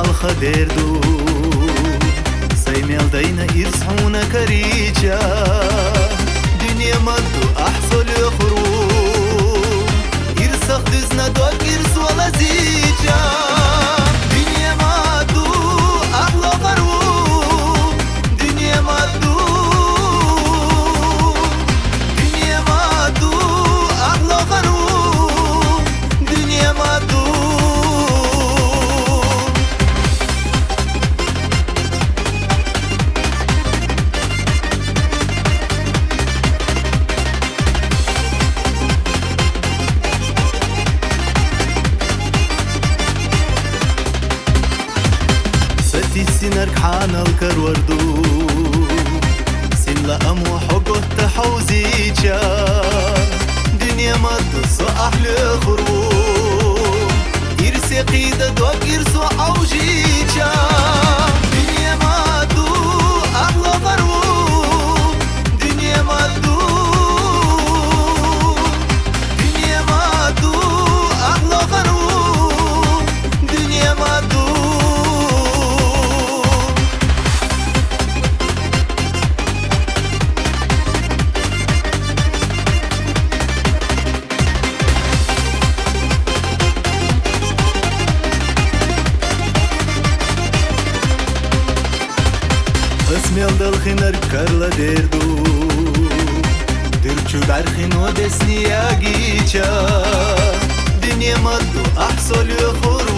الخديردو سيميل دينا يرسحونا كريجا دنيا مدو أحصل يخروج يرسخ دزنا دوك يرس ولا زيجا دنيا مدو أحلى خروج دنيا مدو دنيا مدو أحلى خروج دنيا مدو سنرك حان الكروردو سن لأم وحقه تحوزيجا دنيا مدو صح لخروج يرسي قيدة دوك يرسو عوجيجا دنيا مدو أحلى خروج دنيا مدو دنيا مدو أحلى خروج دنيا مدو اسميل دلخنر كارلا ديردو درچو برخين ودسني اجيچا دنيا مدو احصل يخورو